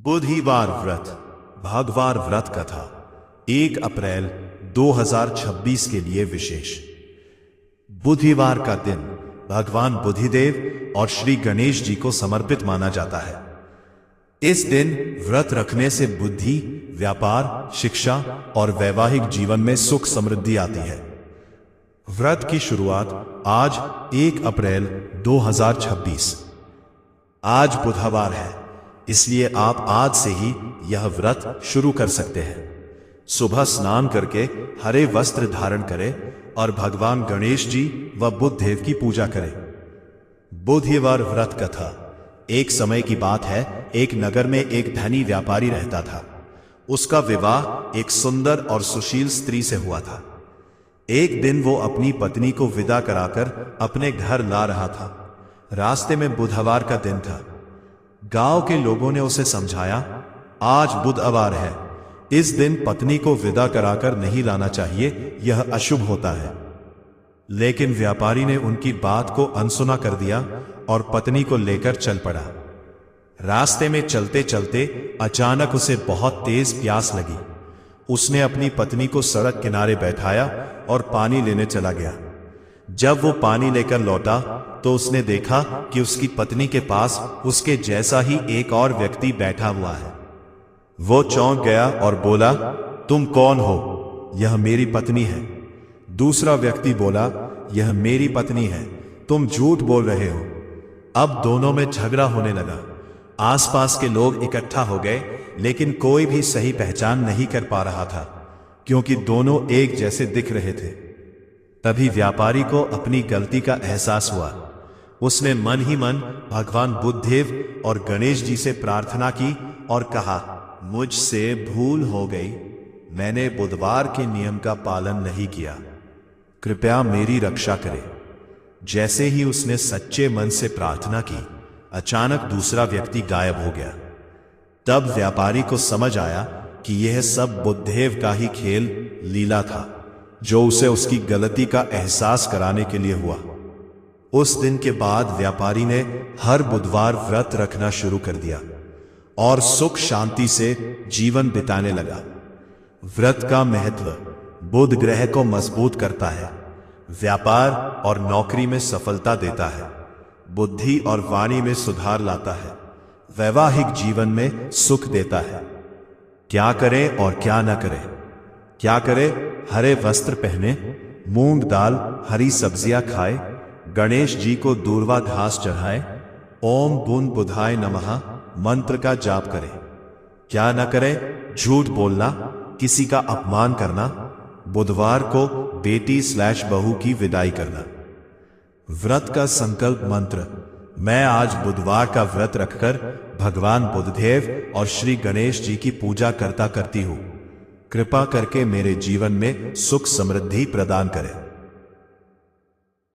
बुधवार व्रत भागवार व्रत कथा 1 अप्रैल 2026 के लिए विशेष। बुधवार का दिन भगवान बुद्धिदेव और श्री गणेश जी को समर्पित माना जाता है। इस दिन व्रत रखने से बुद्धि, व्यापार, शिक्षा और वैवाहिक जीवन में सुख समृद्धि आती है। व्रत की शुरुआत आज 1 अप्रैल 2026। आज बुधवार है, इसलिए आप आज से ही यह व्रत शुरू कर सकते हैं। सुबह स्नान करके हरे वस्त्र धारण करें और भगवान गणेश जी व बुद्धदेव की पूजा करें। बुधवार व्रत कथा। एक समय की बात है, एक नगर में एक धनी व्यापारी रहता था। उसका विवाह एक सुंदर और सुशील स्त्री से हुआ था। एक दिन वो अपनी पत्नी को विदा कराकर अपने घर ला रहा था। रास्ते में बुधवार का दिन था। गांव के लोगों ने उसे समझाया, आज बुधवार है, इस दिन पत्नी को विदा कराकर नहीं लाना चाहिए, यह अशुभ होता है। लेकिन व्यापारी ने उनकी बात को अनसुना कर दिया और पत्नी को लेकर चल पड़ा। रास्ते में चलते चलते अचानक उसे बहुत तेज प्यास लगी। उसने अपनी पत्नी को सड़क किनारे बैठाया और पानी लेने चला गया। जब वो पानी लेकर लौटा तो उसने देखा कि उसकी पत्नी के पास उसके जैसा ही एक और व्यक्ति बैठा हुआ है। वो चौंक गया और बोला, तुम कौन हो? यह मेरी पत्नी है। दूसरा व्यक्ति बोला, यह मेरी पत्नी है, तुम झूठ बोल रहे हो। अब दोनों में झगड़ा होने लगा। आसपास के लोग इकट्ठा हो गए, लेकिन कोई भी सही पहचान नहीं कर पा रहा था, क्योंकि दोनों एक जैसे दिख रहे थे। तभी व्यापारी को अपनी गलती का एहसास हुआ। उसने मन ही मन भगवान बुद्धदेव और गणेश जी से प्रार्थना की और कहा, मुझसे भूल हो गई, मैंने बुधवार के नियम का पालन नहीं किया, कृपया मेरी रक्षा करें। जैसे ही उसने सच्चे मन से प्रार्थना की, अचानक दूसरा व्यक्ति गायब हो गया। तब व्यापारी को समझ आया कि यह सब बुद्धदेव का ही खेल लीला था, जो उसे उसकी गलती का एहसास कराने के लिए हुआ। उस दिन के बाद व्यापारी ने हर बुधवार व्रत रखना शुरू कर दिया और सुख शांति से जीवन बिताने लगा। व्रत का महत्व बुध ग्रह को मजबूत करता है, व्यापार और नौकरी में सफलता देता है, बुद्धि और वाणी में सुधार लाता है, वैवाहिक जीवन में सुख देता है। क्या करें और क्या न करें? क्या करें? हरे वस्त्र पहने, मूंग दाल, हरी सब्जियां खाए, गणेश जी को दूर्वा घास चढ़ाए, ओम बुन बुधाय नमः मंत्र का जाप करें। क्या न करें? झूठ बोलना, किसी का अपमान करना, बुधवार को बेटी/बहू की विदाई करना। व्रत का संकल्प मंत्र। मैं आज बुधवार का व्रत रखकर भगवान बुद्धदेव और श्री गणेश जी की पूजा करती हूँ। कृपा करके मेरे जीवन में सुख समृद्धि प्रदान करें।